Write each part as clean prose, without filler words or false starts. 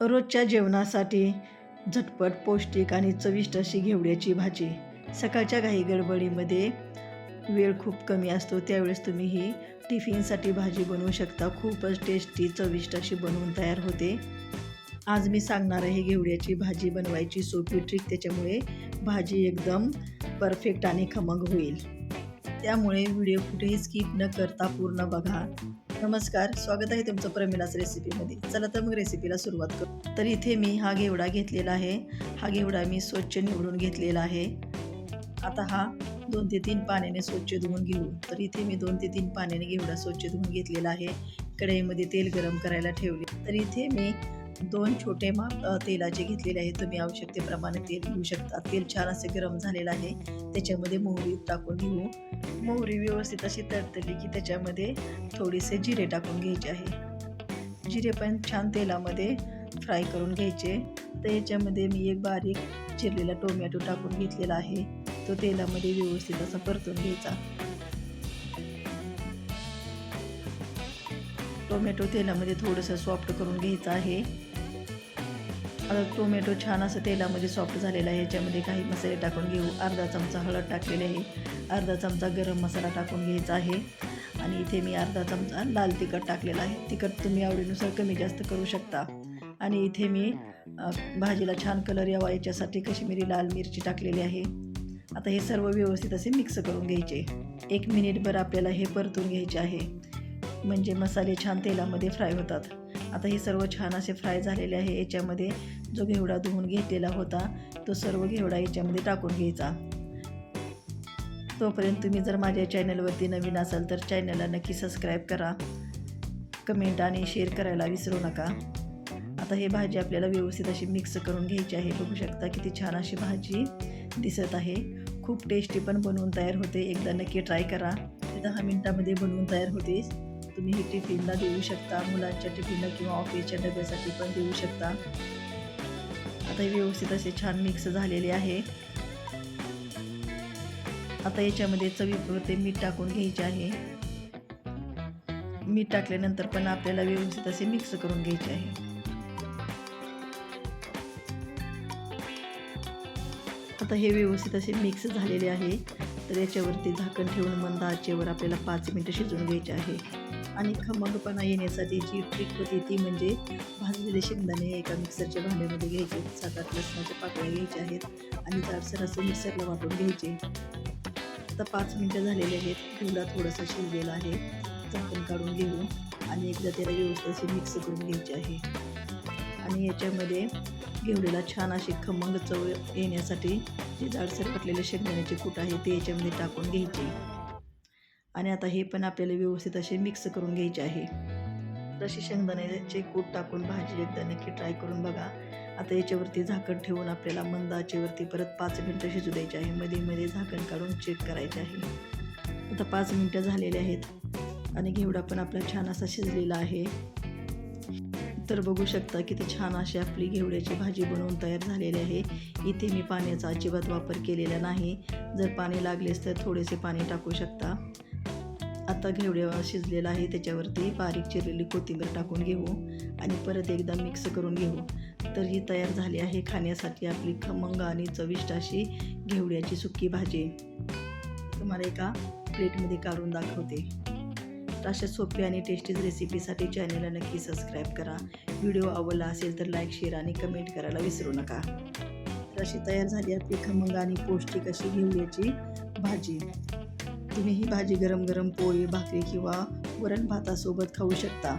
रोजच्या जेवणासाठी झटपट, पौष्टिक आणि चविष्ट अशी घेवड्याची भाजी. सकाळच्या घाई गडबडीमध्ये वेळ खूप कमी असतो, त्यावेळेस तुम्ही ही टिफिनसाठी भाजी बनवू शकता. खूपच टेस्टी, चविष्ट अशी बनवून तयार होते. आज मी सांगणार आहे घेवड्याची भाजी बनवायची सोपी ट्रिक, त्याच्यामुळे भाजी एकदम परफेक्ट आणि खमंग होईल. त्यामुळे व्हिडिओ कुठेही स्किप न करता पूर्ण बघा. नमस्कार, स्वागत आहे तुमचं प्रमिलास रेसिपीमध्ये. चला तर मग रेसिपीला सुरुवात करू. तर इथे मी हा घेवडा घेतलेला आहे. हा घेवडा मी स्वच्छ निवडून घेतलेला आहे. आता हा 2 ते 3 पाण्याने स्वच्छ धुवून घेऊ. तर इथे मी 2 ते 3 पाण्याने घेवडा स्वच्छ धुवून घेतलेला आहे. कढईमध्ये तेल गरम करायला ठेवले. तर इथे मी 2 छोटे माप तेलाचे घेतलेले आहे. तुम्ही आवश्यकतेप्रमाणे तेल घेऊ शकता. तेल छान असे गरम झालेलं आहे. त्याच्यामध्ये मोहरी टाकून घेऊ. मोहरी व्यवस्थित अशी तडतडली की त्याच्यामध्ये थोडेसे जिरे टाकून घ्यायचे आहे. जिरे पण छान तेलामध्ये फ्राय करून घ्यायचे. तर याच्यामध्ये मी एक बारीक चिरलेला टोमॅटो टाकून घेतलेला आहे. तो तेलामध्ये व्यवस्थित असा परतून घ्यायचा. टोमॅटो तेलामध्ये थोडंसं सॉफ्ट करून घ्यायचं आहे. आता टोमॅटो छान असं तेलामध्ये सॉफ्ट झालेला आहे. याच्यामध्ये काही मसाले टाकून घेऊ. अर्धा चमचा हळद टाकलेली आहे. अर्धा चमचा गरम मसाला टाकून घ्यायचा आहे. आणि इथे मी अर्धा चमचा लाल तिखट टाकलेला आहे. तिखट तुम्ही आवडीनुसार कमी जास्त करू शकता. आणि इथे मी भाजीला छान कलर यावा याच्यासाठी काश्मीरी लाल मिरची टाकलेली आहे. आता हे सर्व व्यवस्थित असे मिक्स करून घ्यायचे. 1 मिनिटभर आपल्याला हे परतून घ्यायचे आहे, म्हणजे मसाले छान तेलामध्ये फ्राय होतात. आता हे सर्व छान असे फ्राय झालेले आहे. याच्यामध्ये जो घेवडा धुवून घेतलेला होता तो सर्व घेवडा याच्यामध्ये टाकून घ्यायचा. तोपर्यंत तुम्ही जर माझ्या चॅनलवरती नवीन असाल तर चॅनलला नक्की सबस्क्राईब करा. कमेंट आणि शेअर करायला विसरू नका. आता हे भाजी आपल्याला व्यवस्थित अशी मिक्स करून घ्यायची आहे. बघू शकता किती छान अशी भाजी दिसत आहे. खूप टेस्टी पण बनवून तयार होते. एकदा नक्की ट्राय करा. 10 मिनिटामध्ये बनवून तयार होते. तुम्ही ही टिफिनला देऊ शकता, मुलांच्या टिफिनला किंवा ऑफिसच्या डब्यासाठी पण देऊ शकता. आता हे व्यवस्थित असे छान मिक्स झालेले आहे. आता याच्यामध्ये चवीपुरते मीठ टाकून घ्यायचे आहे. मीठ टाकल्यानंतर पण आपल्याला व्यवस्थित असे मिक्स करून घ्यायचे आहे. आता हे व्यवस्थित असे मिक्स झालेले आहे. तर याच्यावरती झाकण ठेवून मंद आचेवर आपल्याला 5 मिनिटं शिजवून घ्यायचे आहे. आणि खमंगपणा येण्यासाठी जी ट्रिक होती ती म्हणजे भाजलेले शेंगदाणे एका मिक्सरच्या भांड्यामध्ये घ्यायचे. 7-8 लसणाच्या पाकळ्या घ्यायच्या आहेत आणि जाडसर असं मिक्सरला वाटून घ्यायचे. आता 5 मिनिटं झालेले आहेत. घेवडा थोडासा शिजलेला आहे. झाकण काढून घेऊ आणि एकदा त्याला व्यवस्थित असे मिक्स करून घ्यायचे आहे. आणि याच्यामध्ये घेवड्याला छान अशी खमंग चव येण्यासाठी जे जाडसर वाटलेले शेंगदाण्याचे कूट आहे ते याच्यामध्ये टाकून घ्यायचे. आणि आता हे पण आपल्याला व्यवस्थित असे मिक्स करून घ्यायचे आहे. तशी शेंगदाण्याचे कूट टाकून भाजी एकदा नक्की ट्राय करून बघा. आता याच्यावरती झाकण ठेवून आपल्याला मंद आचेवरती परत 5 मिनिटं शिजू द्यायचे आहे. मध्ये मध्ये झाकण काढून चेक करायचे आहे. आता 5 मिनिटं झालेले आहेत आणि घेवडा पण आपला छान असा शिजलेला आहे. तर बघू शकता किती छान अशी आपली घेवड्याची भाजी बनवून तयार झालेली आहे. इथे मी पाण्याचा अजिबात वापर केलेला नाही. जर पाणी लागलेस तर थोडेसे पाणी टाकू शकता. आता घेवडा शिजलेला आहे. त्याच्यावरती बारीक चिरलेली कोथिंबीर टाकून घेऊ आणि परत एकदा मिक्स करून घेऊ. तर ही तयार झाली आहे खाण्यासाठी आपली खमंग आणि चविष्ट अशी घेवड्याची सुकी भाजी. तुम्हाला एका प्लेटमध्ये काढून दाखवते. अशा सोप्या आणि टेस्टी रेसिपीसाठी चॅनलला नक्की सबस्क्राईब करा. व्हिडिओ आवडला असेल तर लाईक, शेअर आणि कमेंट करायला विसरू नका. तर अशी तयार झाली आपली खमंग आणि पौष्टिक अशी घेवड्याची भाजी. तुम्ही ही भाजी गरम गरम पोळी, भाकरी किंवा वरण भातासोबत खाऊ शकता.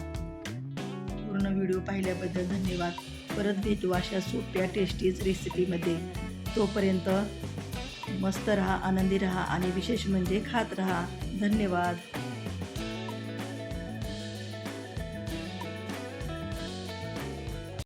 पूर्ण व्हिडिओ पाहिल्याबद्दल धन्यवाद. परत भेटू अशा सोप्या टेस्टीज रेसिपीमध्ये. तोपर्यंत मस्त रहा, आनंदी रहा आणि विशेष म्हणजे खात रहा. धन्यवाद.